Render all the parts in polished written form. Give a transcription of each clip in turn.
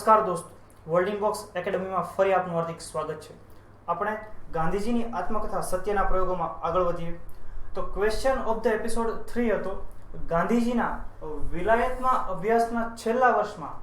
નમસ્કાર દોસ્તો, વર્લ્ડિંગ બોક્સ એકેડમીમાં ફરી આપનું હાર્દિક સ્વાગત છે. આપણે ગાંધીજીની આત્મકથા સત્યના પ્રયોગોમાં આગળ વધીએ તો ક્વેશ્ચન ઓફ ધ એપિસોડ 3 હતો ગાંધીજીના વિલાયતમાં અભ્યાસના છેલ્લા વર્ષમાં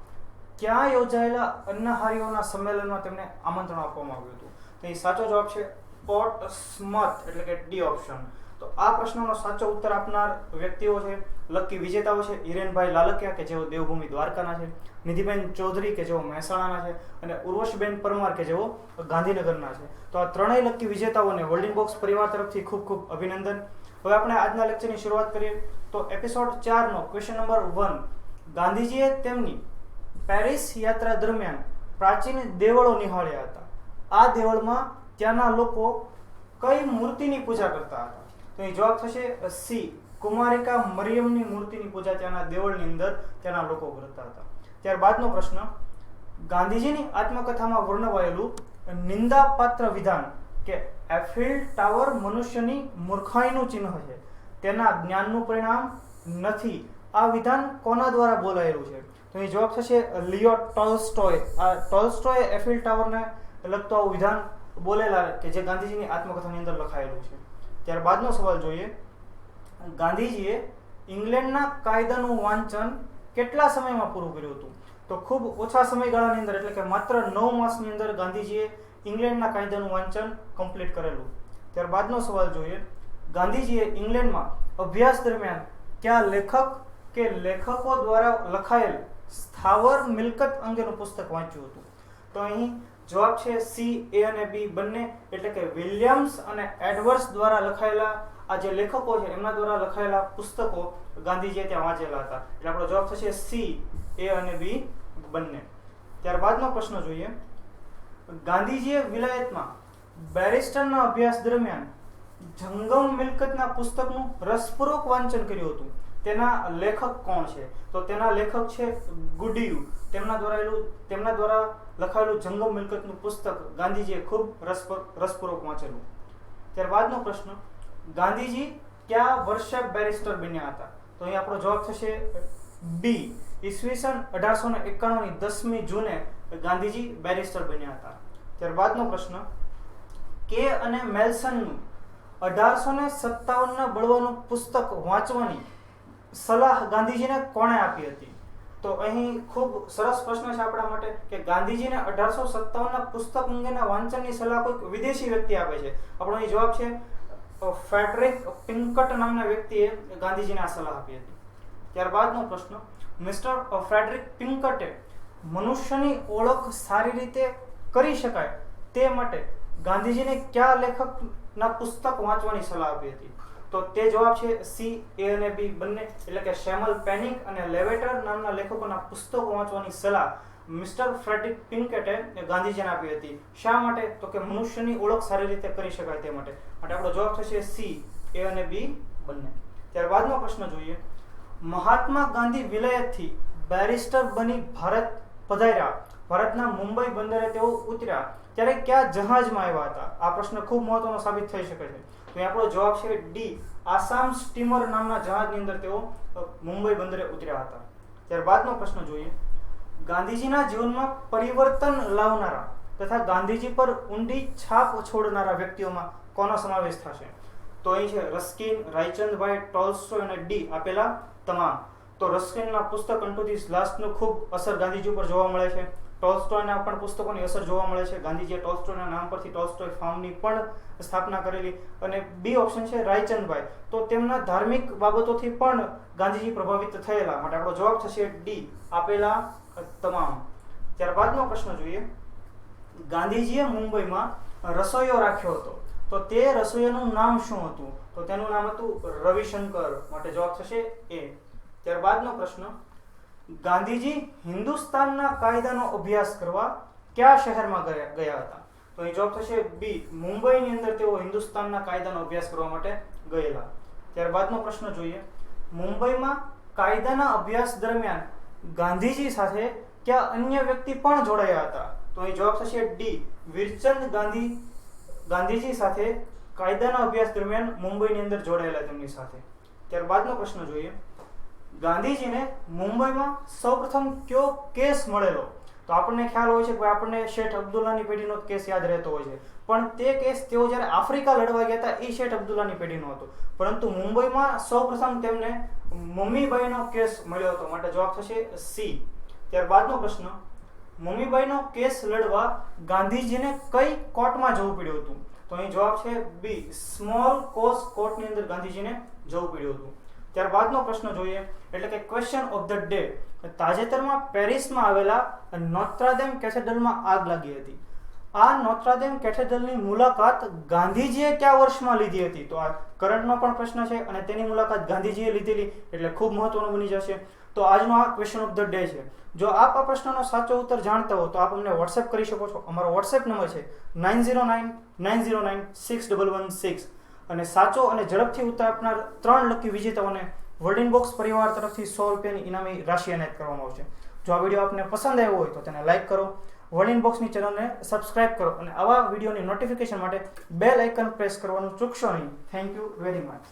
ક્યાં યોજાયેલા અન્નહારીઓના સંમેલનમાં તેમને આમંત્રણ આપવામાં આવ્યું હતું. તો એ સાચો જવાબ છે પોર્ટસ્મથ, એટલે કે ડી ઓપ્શન. તો આ પ્રશ્નનો સાચો ઉત્તર આપનાર વ્યક્તિઓ છે, લકી વિજેતાઓ છે હિરેનભાઈ લાલકિયા કે જેઓ દેવભૂમિ દ્વારકાના છે, નિધિબેન ચૌધરી કે જેઓ મહેસાણાના છે, અને ઉર્વશીબેન પરમાર કે જેઓ ગાંધીનગરના છે. તો આ ત્રણેય લકી વિજેતાઓને વર્લ્ડિંગ બોક્સ પરિવાર તરફથી ખૂબ ખૂબ અભિનંદન. હવે આપણે આજના લેક્ચરની શરૂઆત કરીએ તો એપિસોડ 4 નો ક્વેશ્ચન નંબર 1. ગાંધીજીએ તેમની પેરિસ યાત્રા દરમિયાન પ્રાચીન દેવળો નિહાળ્યા હતા. આ દેવળમાં ત્યાંના લોકો કઈ મૂર્તિની પૂજા કરતા હતા? તો એ જવાબ થશે સી, કુમારિકા મરિયમની મૂર્તિની પૂજા ત્યાંના દેવળની અંદર ત્યાંના લોકો કરતા હતા. ત્યારબાદનો પ્રશ્ન, ગાંધીજીની આત્મકથામાં વર્ણવાયેલું નિંદાપાત્ર વિધાન કે એફિલ ટાવર મનુષ્યની મૂર્ખાઈનું ચિહ્ન છે, તેના જ્ઞાનનું પરિણામ નથી, આ વિધાન કોના દ્વારા બોલાયેલું છે? તો એ જવાબ થશે લિયો ટોલ્સ્ટોય. આ ટોલ્સ્ટોય એફિલ ટાવરને લગતું આવું વિધાન બોલેલા કે જે ગાંધીજીની આત્મકથાની અંદર લખાયેલું છે. ત્યારબાદનો સવાલ જોઈએ, ગાંધીજીએ ઇંગ્લેન્ડના કાયદાનું વાંચન કેટલા સમયમાં પૂરું કર્યું હતું? તો ખૂબ ઓછા સમયગાળાની અંદર, એટલે કે માત્ર 9 માસની અંદર ગાંધીજીએ ઇંગ્લેન્ડના કાયદાનું વાંચન કમ્પ્લીટ કરેલું. ત્યારબાદનો સવાલ જોઈએ, ગાંધીજીએ ઇંગ્લેન્ડમાં અભ્યાસ દરમિયાન કયા લેખક કે લેખકો દ્વારા લખાયેલ સ્થાવર મિલકત અંગેનું પુસ્તક વાંચ્યું હતું? તો અહીં જવાબ છે સી, એ અને બી બંને, એટલે કે વિલિયમ્સ અને એડવર્ડ્સ દ્વારા લખાયેલા આ જે લેખકો છે એમના દ્વારા લખાયેલા પુસ્તકો ગાંધીજીએ ત્યાં વાંચેલા હતા. એટલે આપણો જવાબ થશે સી, એ અને બી બંને. ત્યારબાદનો પ્રશ્ન જોઈએ, ગાંધીજીએ વિલાયતમાં બેરિસ્ટરના અભ્યાસ દરમિયાન જંગમ મિલકતના પુસ્તકનું રસપૂર્વક વાંચન કર્યું હતું. તેના લેખક કોણ છે? તો તેના લેખક છે ગુડિયુ. તેમના દ્વારા લખાયેલું જંગમ મિલકતનું પુસ્તક ગાંધીજીએ ખૂબ રસપૂર્વક વાંચેલું. ત્યારબાદનો પ્રશ્ન, ગાંધીજી કયા વર્ષે બેરિસ્ટર બન્યા હતા? તો અહીં આપણો જવાબ થશે બી, ઈસવીસન 1891 ની 10મી જૂને ગાંધીજી બેરિસ્ટર બન્યા હતા. ત્યારબાદનો પ્રશ્ન, કે અને મેલ્સનનું 1857ના બળવાનું પુસ્તક વાંચવાની સલાહ ગાંધીજીને કોણે આપી હતી? તો અહીં ખૂબ સરસ પ્રશ્ન છે આપણા માટે કે ગાંધીજીને 1857ના પુસ્તક અંગેના વાંચનની સલાહ કોઈક વિદેશી વ્યક્તિ આપે છે. આપણો અહીં જવાબ છે ફ્રેડરિક પિન્કટ નામના વ્યક્તિએ ગાંધીજીને આ સલાહ આપી હતી. ત્યારબાદનો પ્રશ્ન, મિસ્ટર ફ્રેડરિક પિન્કટે મનુષ્યની ઓળખ સારી રીતે કરી શકાય તે માટે ગાંધીજીને કયા લેખકના પુસ્તક વાંચવાની સલાહ આપી હતી? તો તે જવાબ છે સી, એ અને બી બંને, એટલે કે શેમલ પેનિક અને લેવેટર નામના લેખકોના પુસ્તકો વાંચવાની સલાહ મિસ્ટર ફ્રેડરિક પિન્કટે ગાંધીજીને આપી હતી. શા માટે? તો કે મનુષ્યની ઓળખ સારી રીતે કરી શકાય તે માટે. આપણો જવાબ થશે સી, એ અને બી બંને. ત્યારબાદનો પ્રશ્ન જોઈએ, મહાત્મા ગાંધી વિલાયતથી બેરિસ્ટર બની ભારત પધાર્યા, ભારતના મુંબઈ બંદરે તેઓ ઉતર્યા ત્યારે કયા જહાજમાં આવ્યા હતા? આ પ્રશ્ન ખૂબ મહત્વનો સાબિત થઈ શકે છે. તો આપણો જવાબ છે ડી, આસામ સ્ટીમર નામના જહાજની અંદર તેઓ મુંબઈ બંદરે ઉતર્યા હતા. ત્યારબાદનો પ્રશ્ન જોઈએ, ગાંધીજીના જીવનમાં પરિવર્તન લાવનારા તથા ગાંધીજી પર ઊંડી છાપ છોડનારા વ્યક્તિઓમાં કોનો સમાવેશ થશે? તો અહીં છે રસ્કિન, રાયચંદભાઈ, ટોલ્સ્ટોય અને ડી આપેલા તમામ. તો રસ્કિનના પુસ્તક અન્ટુ ધીસ લાસ્ટનું ખૂબ અસર ગાંધીજી ઉપર જોવા મળે છે. ટોલ્સ્ટોયના પણ પુસ્તકોની અસર જોવા મળે છે. ગાંધીજીએ ટોલ્સ્ટોયના નામ પરથી ટોલ્સ્ટોય ફાર્મની પણ સ્થાપના કરેલી. અને બી ઓપ્શન છે રાયચંદભાઈ, તો તેમના ધાર્મિક બાબતોથી પણ ગાંધીજી પ્રભાવિત થયેલા. માટે આપણો જવાબ થશે ડી, આપેલા તમામ. ત્યારબાદનો પ્રશ્ન જોઈએ, ગાંધીજીએ મુંબઈમાં રસોઈયો રાખ્યો હતો, તો તે રસોઈયાનું નામ શું હતું? તો તેનું નામ હતું રવિશંકર. માટે જવાબ થશે એ. ત્યારબાદનો પ્રશ્ન, ગાંધીજી હિન્દુસ્તાનના કાયદાનો અભ્યાસ કરવા કયા શહેરમાં ગયા હતા? તો અહીં જવાબ થશે બી, મુંબઈની અંદર તેઓ હિન્દુસ્તાનના કાયદાનો અભ્યાસ કરવા માટે ગયેલા. ત્યારબાદનો પ્રશ્ન જોઈએ, મુંબઈમાં કાયદાના અભ્યાસ દરમિયાન ગાંધીજી સાથે કયા અન્ય વ્યક્તિ પણ જોડાયા હતા? તો અહીં જવાબ થશે ડી, વીરચંદ ગાંધીજી સાથે કાયદાના અભ્યાસ દરમિયાન મુંબઈની અંદર જોડાયેલા તેમની સાથે. ત્યારબાદનો પ્રશ્ન જોઈએ, ગાંધીજીને મુંબઈમાં સૌપ્રથમ કયો કેસ મળેલો? તો આપણને ખ્યાલ હોય છે કે આપણને શેઠ અબ્દુલ્લાની પેઢીનો કેસ યાદ રહેતો હોય છે, પણ તે કેસ તેઓ જ્યારે આફ્રિકા લડવા ગયા હતા એ શેઠ અબ્દુલ્લાની પેઢીનો હતો, પરંતુ મુંબઈમાં સૌપ્રથમ તેમને મમ્મીબાઈનો કેસ મળ્યો હતો, માટે જવાબ થશે સી. ત્યારબાદનો પ્રશ્ન, મમ્મીબાઈનો કેસ લડવા ગાંધીજીને કઈ કોર્ટમાં જવું પડ્યું હતું? તો અહીં જવાબ છે બી, સ્મોલ કોઝ કોર્ટની અંદર ગાંધીજીને જવું પડ્યું હતું. ત્યારબાદનો પ્રશ્ન જોઈએ, એટલે કે ક્વેશ્ચન ઓફ ધ ડે. તાજેતરમાં પેરિસમાં આવેલા નોત્રાદેમ કેથેડ્રલમાં આગ લાગી હતી. આ નોત્રાદેમ કેથેડ્રલની મુલાકાત ગાંધીજીએ કયા વર્ષમાં લીધી હતી? તો આ કરંટનો પણ પ્રશ્ન છે અને તેની મુલાકાત ગાંધીજીએ લીધેલી, એટલે ખૂબ મહત્વનું બની જશે. તો આજનો આ ક્વેશ્ચન ઓફ ધ ડે છે. જો આપ આ પ્રશ્નનો સાચો ઉત્તર જાણતા હો તો આપ અમને વોટ્સએપ કરી શકો છો. અમારો વોટ્સએપ નંબર છે 9099096116 અને સાચો અને ઝડપથી ઉત્તર આપનાર 3 લકી વિજેતાઓને વર્લ્ડ બોક્સ પરિવાર તરફથી 100 રૂપિયાની ઇનામી રાશિ એનાયત કરવામાં આવશે. જો આ વિડીયો આપને પસંદ આવ્યો હોય તો તેને લાઇક કરો, વર્લ્ડ બોક્સની ચેનલને સબસ્ક્રાઇબ કરો અને આવા વિડીયોની નોટિફિકેશન માટે બેલ આઇકન પ્રેસ કરવાનું ચૂકશો નહીં. Thank you very much.